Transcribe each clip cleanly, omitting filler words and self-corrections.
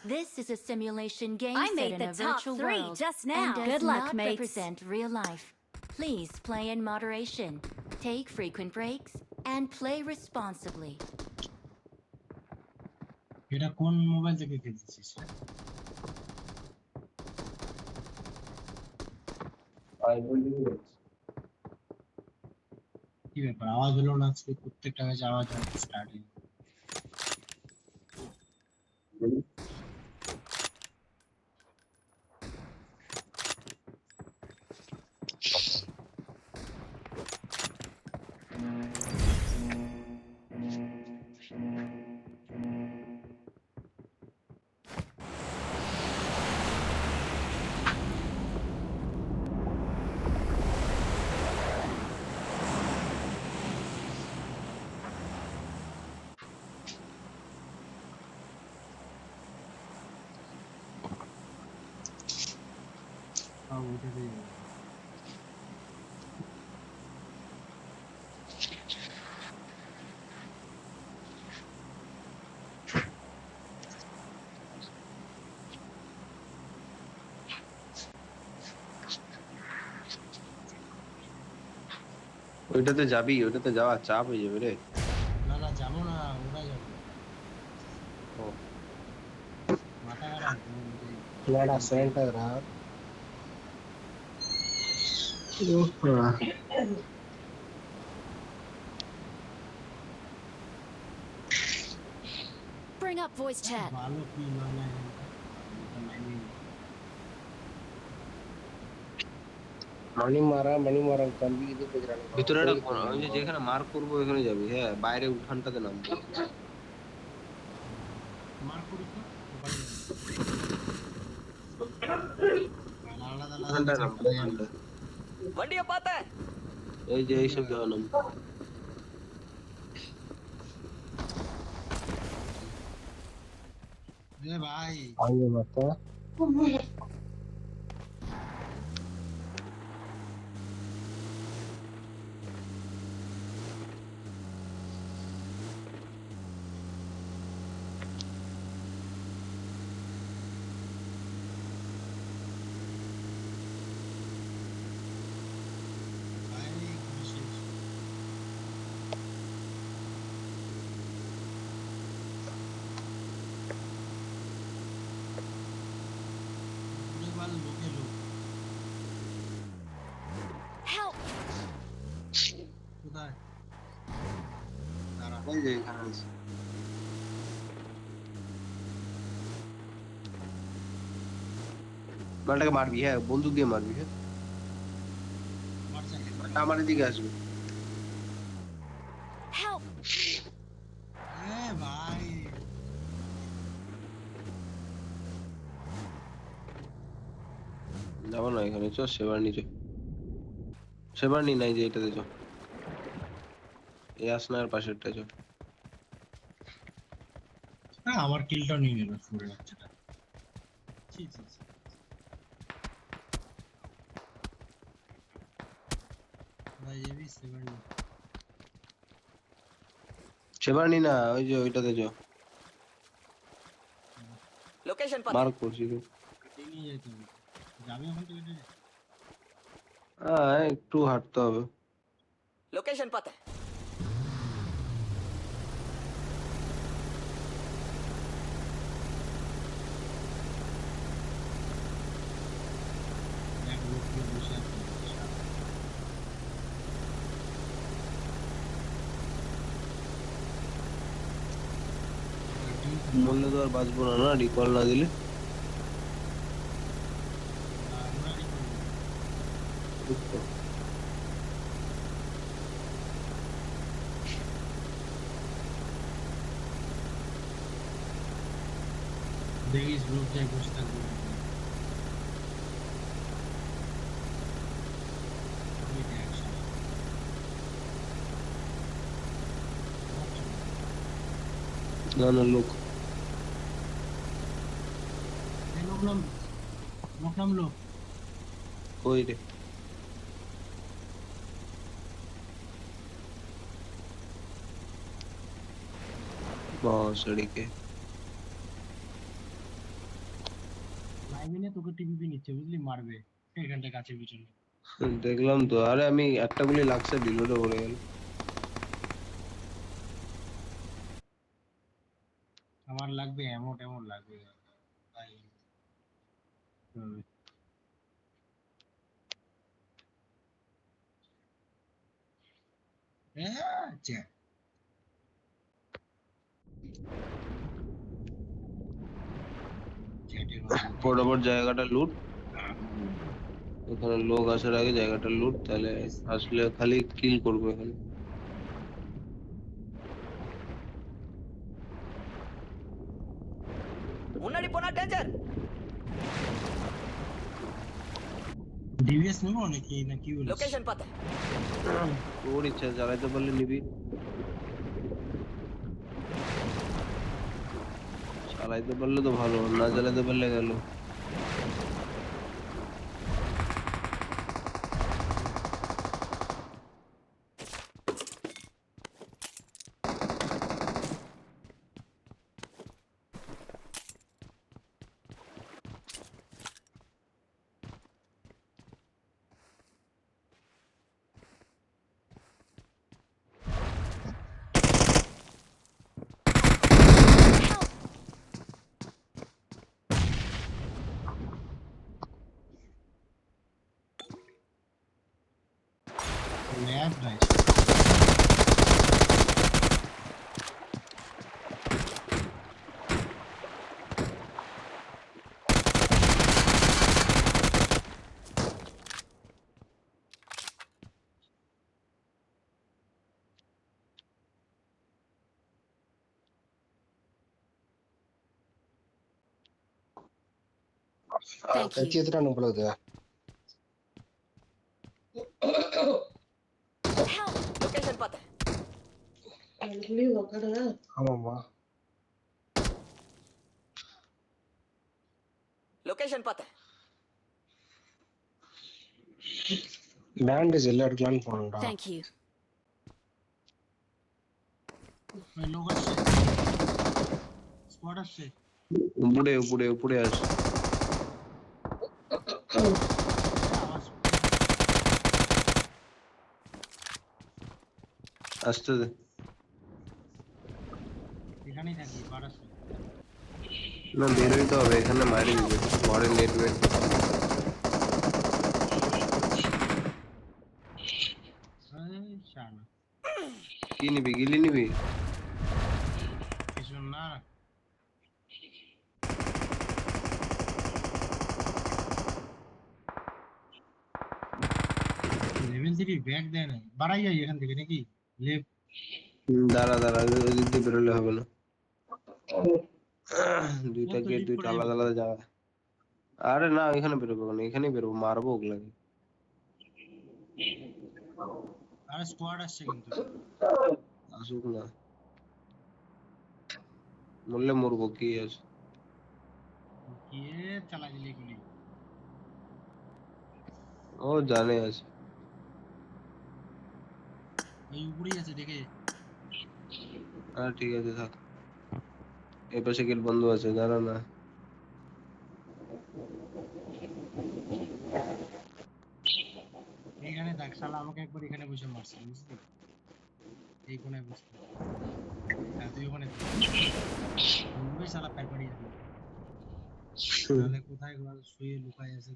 This is a simulation game I set made in the a top virtual 3 world just and now. does Good luck, not mates. represent real life. Please play in moderation, take frequent breaks, and play responsibly. এটা কোন mobile থেকে খেলতেছিস? কি ব্যাপার, আওয়াজ হলো না আজকে? প্রত্যেকটা ম্যাচে আওয়াজ হয় স্টার্টিং। ওইটাতেই যাবো। ওইটাতে যাবি? ওইটাতে যাওয়া চাপ হয়ে যাবে রে। না না যাবো না, ওরা যাবো। ও মাথা খারাপ Lada center हाँ Bring up voice chat. ভালো কি মানে मनी मारा कल भी इधर बज रहा है ভিতরে একটা ওই যে যেখানে মার্ক করবো ওখানে যাবি। হ্যাঁ, বাইরে উঠানটাতে নামবি। মার করিস তো আলাদা উঠানটা আলাদা নামবো, উঠানটা। வண்டிய பார்த்த এই যে এইসব জায়গা নামবো। এ ভাই आगे मत ভাই খুশি পুরো বাল লোকে লোক Help! কোথায় দাঁড়া এই যে এখানে আছে। মালটাকে মারবি, হ্যাঁ বন্দুক দিয়ে মারবি। হ্যাঁ, মারছে মালটা আমার দিকে আসবে। Help! এ ভাই যাবো না এখানে, চ সেবার নিচে। সেবার নি নাই যে এটাতে চ। এই আসনার পাশেরটা চ। আমার কিলটা নিয়ে গেল সুরে বাচ্চাটা ছি ছি ছি ভাই এবি 7 সেবার নি না, ওই যে ওইটাতে চ। லொகேஷன் பார்த்த মার্ক করছি তো। কেটে নিয়ে যেতে হবে যাবে ওখান থেকে কেটে হ্যাঁ, একটু হাঁটতে হবে। லொகேஷன் பார்த்த এক লোক নিয়ে বসে আছে মরলে তো আর বাঁচবো না, না রিকল না দিলে। দেখিস লোক যায় বসে থাকবে না না লোক লোক নামলো কই রে? बहुत सड़ी के তোকে টিপি নিচ্ছে বুঝলি, মারবে এখানটা গাছের পিছনে। দেখলাম তো, আরে আমি একটা গুলি লাগছে, ডিলোডে ভরে গেল। আমার লাগবে এমন এমন লাগবে তাই হবে। আচ্ছা চ্যাটের মধ্যে ফটাফট জায়গাটা লুট, ওখানে লোক আসার আগে জায়গাটা লুট, তাহলে আসলে খালি কিল করবো এখানে। முன்னாடி போனா டேஞ்சர். ডিভিএস নেবো নাকি না কি বলিস? லொகேஷன் பார்த்தேன். তোর ইচ্ছা, চালাইতে পারলে নিবি, চালাইতে পারলে তো ভালো, না চালাইতে পারলে গেল। ল্যাব নাই। Thank you. கட்சி எடுத்துட்டானு போல இருக்குது. Help! லொகேஷன் பார்த்தேன். ஆமாம்மா. லொகேஷன் பார்த்தேன். பேண்டேஜ் எல்லாம் எடுக்கலாம்னு போனோம்டா. Thank you. ওই লোক আসছে, স্কোয়াড আসছে। উপরে উপরে উপরে আছে, আওয়াজ আসতে দে। এখানেই থাকবি, বার আসছে। না, বের হইতে হবে, এখানে মারি দিবে ঘরে নেটওয়ার্ক। এই শালা কি নিবি, গিলি নিবি? কিছু না। লেভেল 3 ব্যাগ দেয় না, বাড়াই যাই এখান থেকে নাকি? লেফট দাঁড়া দাঁড়া, ওই দিক দিয়ে বেরোলে হবে না, দুইটা ও তো গেট, লিড দুইটা করে আলাদা আলাদা জায়গা। আরে না, এখানে বেরোবো না, এখানেই বেরোবো, মারবো ওগুলাকে। আরে স্কোয়াড আসছে কিন্তু। আসুক না, মরলে মরবো, কি আছে। কে চালা দিলি গুলি? ও জানে আছে। ওই উপরেই আছে, দেখে ঠিক আছে, থাক। এই পাশে গেট বন্ধ আছে, দাঁড়া না। এইখানে দেখ, শালা আমাকে একবার এখানে বসে মারছে বুঝলি, এই কোনায় বসতে। হ্যাঁ তুই ওখানে ওই শালা প্যার পাড়িয়ে দিল। তাহলে কোথায় শুয়ে লুকায় আছে?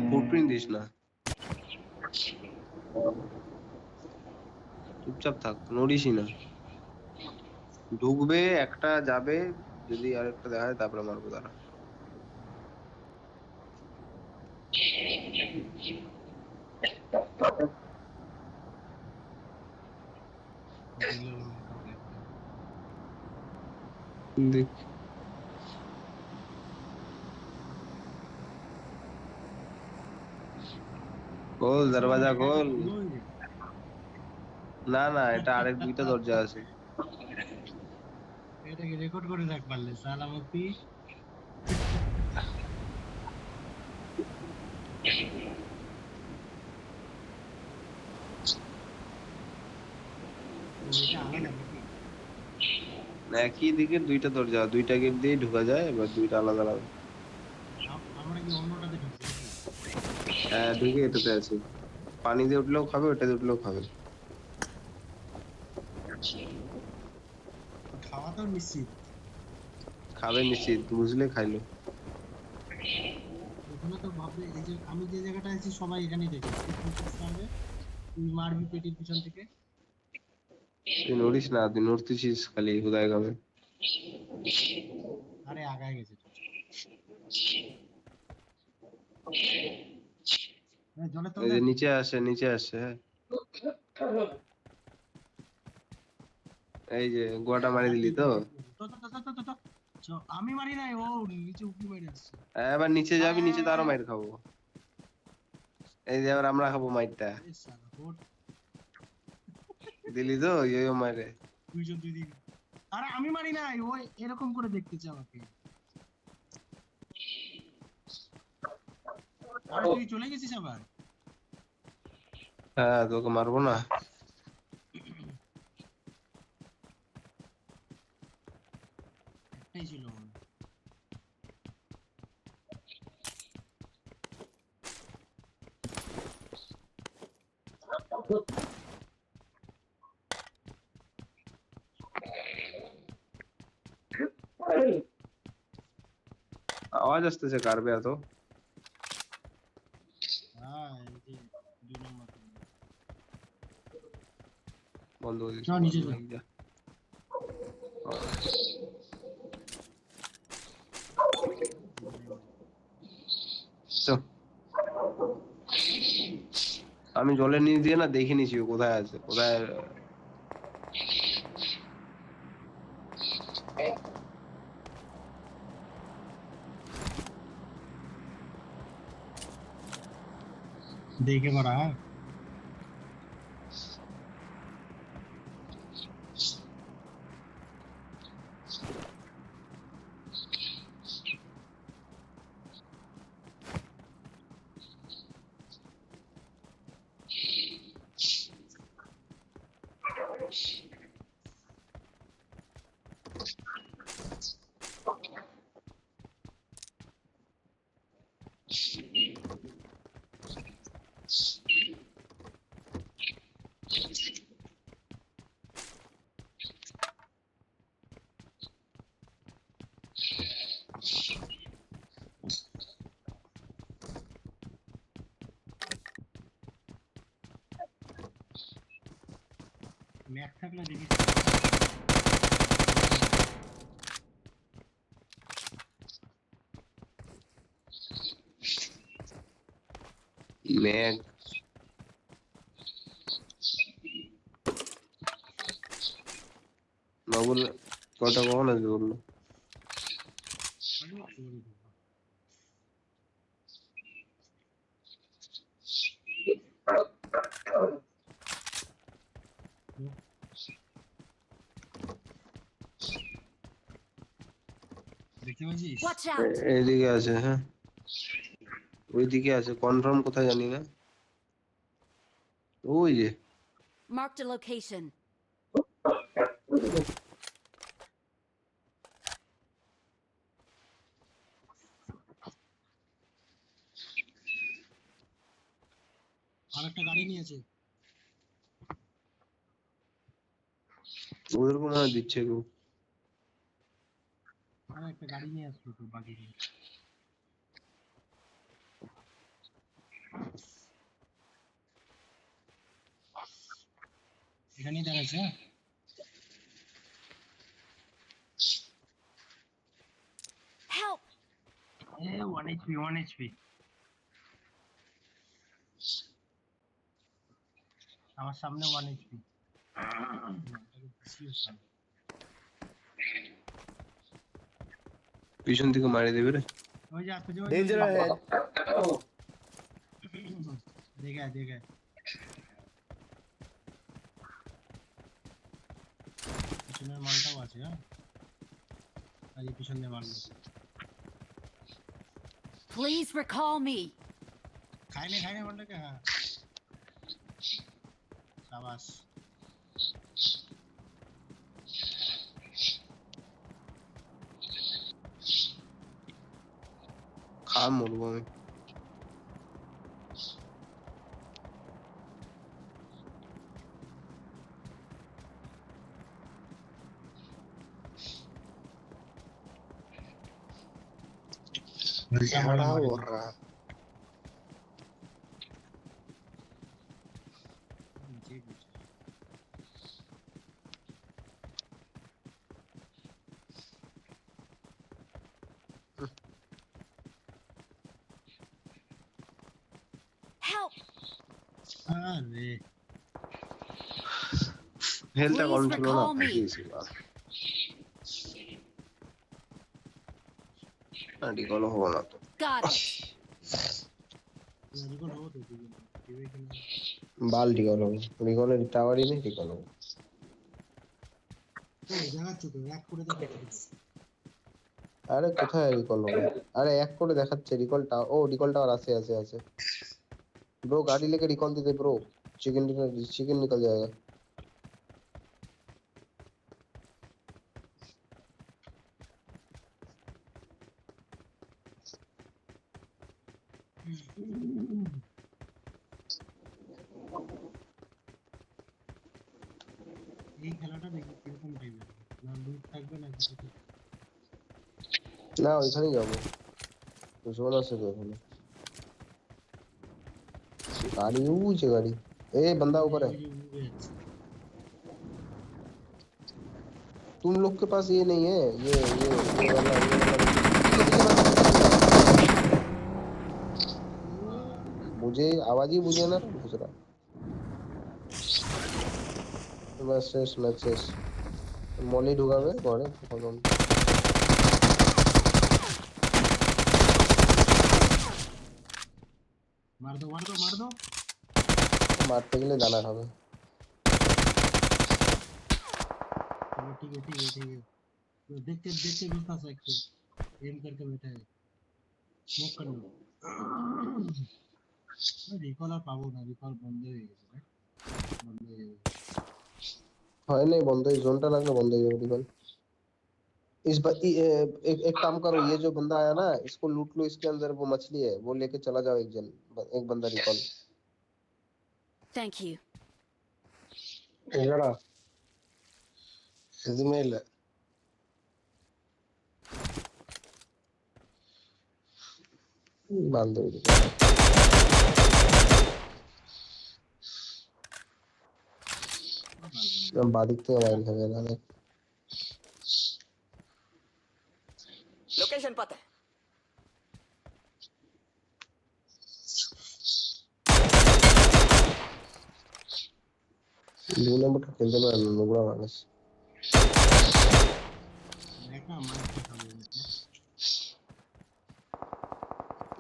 ফুটপ্রিন্ট দিস না, চুপচাপ থাক, নড়িসই না। ঢুকবে একটা, যাবে, যদি আরেকটা দেখা যায় তারপরে মারবো, দাঁড়া। দেখ, খোল দরওয়াজা, খোল। না না, এটা আরেক দুইটা দরজা আছে। এটাকে রেকর্ড করে রাখ পারলে শালা মুক্তি। এটা আলাদা নাকি? একই দিকে দুইটা দরজা, দুইটা গেট দিয়ে ঢোকা যায়, এবার দুইটা আলাদা আলাদা। আমরা কি অন্যটাতে ঢুকছি নাকি? হ্যাঁ ঢুকে এটাতে আছে, পানি দিয়ে উঠলেও খাবে, ওটাতে উঠলেও খাবে। খাওয়া তো নিশ্চিত। খাবে নিশ্চিত, বুঝলে খাইলো। প্রথমে তো ভাববে এই যে আমি যে জায়গাটায় আছি সবাই এখানেই দেখে তুই মারবি পেটির পিছন থেকে। তুই নড়িস না, তুই নড়তেছিস খালি হুদায় গাবে। আরে আগায় গেছে তো। জলে তো এই যে নিচে আসে, নিচে আসে, হ্যাঁ এই যে গোয়াটা মারি দিলি তো। আমি মারি নাই, ও নিচে উকি মেরে আসছে। এবার নিচে যাবি, নিচে তো আরো মাইর খাবো। এই যে এবার আমরা খাবো মাইরটা। এ শালা ভোট দিলি তো ইয়ো মাইরে। দুইজন দুই দিকে। আরে আমি মারি নাই, ও এরকম করে দেখতেছে আমাকে। আরে তুই চলে গেছিস আবার? হ্যাঁ তোকে মারবো না। একটাই ছিল মনে হয়। আওয়াজ আসতেছে কারবে এত। হ্যাঁ এই যে 2 নম্বর। বন্ধ করে দিস, চল নিচে বন্ধ যা। হয়ে যা। চল। আমি জলের নিচ দিয়ে না দেখে নিছি ও কোথায় আছে, কোথায়। দেখে বড়া। ম্যাক থাকলে দেখিস। ম্যাগ বাবুল কটা কখন আসবে বললো? দেখতে পাচ্ছিস? Watch out! এইদিকে আছে, হ্যাঁ ওইদিকে আছে, কনফার্ম কোথায় জানি না। ওই যে Marked a location. আরেকটা গাড়ি নিয়েছে। ওদেরকে মনে হয় দিচ্ছে কেউ। আরে একটা গাড়ি নিয়ে আসলো তো বাকি দিয়ে। এখানেই দাঁড়াচ্ছে। হ্যাঁ Help! এ 1 HP 1 HP। আমার সামনে 1 HP। পিছন থেকে মারি দেবে রে। ওই যে আসছে, Danger ahead. দেখে দেখে পিছনের মালটাও আছে। হ্যাঁ আর এই পিছন দিয়ে মারলো। Please recall me. খাইলে মালটাকে। হ্যাঁ সাবাস। মরবো আমি। ঝাড়া ওরা Help! আরে হেলটা Please কম ছিল না, recall me. ফাটিয়েছিল। রিকল হবো না তো। Got it. রিকল হবো তো দুজন দিবে কিনা বাল রিকল হবে, রিকলের টাওয়ারই নেই, রিকল হবে। ও দেখাচ্ছ তো এক করে দেখাচ্ছ আরে কোথায় রিকল হবে? আরে এক করে দেখাচ্ছে রিকলটা। ও রিকল টাওয়ার আছে আছে আছে। ब्रो गाड़ी लेके रिकॉल दे दे ब्रो, चिकन चिकन निकल जाएगा। এই খেলাটা দেখি কিরকম টাইপের না লুট থাকবে না কিছু থাকবে না ওইখানেই যাবো, জোন আছে তো ওখানে। गाड़ी ऊंचे गाड़ी, ए बंदा ऊपर है। ওই যে উড়ে যাচ্ছে तुम लोग के पास ये नहीं है, ये वाला मुझे आवाज ही मुझे ना दूसरा। बस শেষ ম্যাচ শেষ। মলি ঢুকাবে ঘরে তখন মার দো মার দো মার দো মারতে গেলে দানা খাবে। चलो ठीक है ठीक है ठीक है तो देखते देखते घुसता सकते एम करके बैठा है स्मोक कर लो रिकॉल আর পাবো না রিকল বন্ধ হয়ে গেছে ভাই বন্ধ হয়ে গেছে হয় नहीं बंद, जोनटा लगने बंद हो जाएगा রিকল। इस बार एक काम करो, ये जो बंदा आया ना इसको लूट लो, इसके अंदर वो मछली है वो लेके चला जाओ, एक बंदा रिकॉल। Thank you. இல்லடா எதுவுமே இல்ல। বান্ধবী বাদিক থেকে মাইল খাবে না। लोकेशन पता है 2 নম্বরটা খেলতে পারে না, নোংরা মানুষ। দেখা মারতে খাবো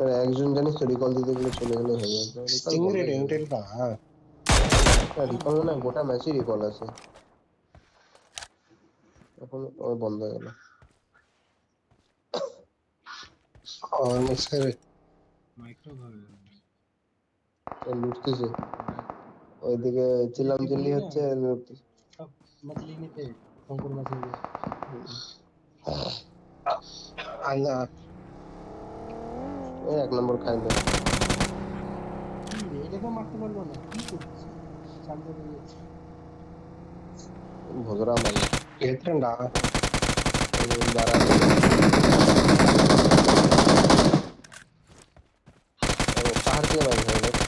আর একজন জানিস তো রিকল দিতে গেলে চলে গেলে হয়ে যাবে। স্টিংরে ইন্টেলটা রিকল না গোটা ম্যাচই রিকল আছে, এখন ওই বন্ধ হয়ে গেল। অলমোস্ট মাইকটা ভাবে লুটতেছে ওইদিকে, চিল্লাম চিল্লি হচ্ছে লুটতেছে। সব মছলি নিতে শঙ্কর মছলি আল্লাহ ওই এক নম্বর খাই দেয়। এটা তো মারতে পারবো না কি করছিস শান্ত হয়ে যাচ্ছে ভোজরা মানে এত্রেন্ডা পাহাড় দিয়ে মাইল হয়ে গেছে।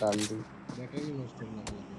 গান্ধী ব্যাটারি নষ্ট হয়ে গেছে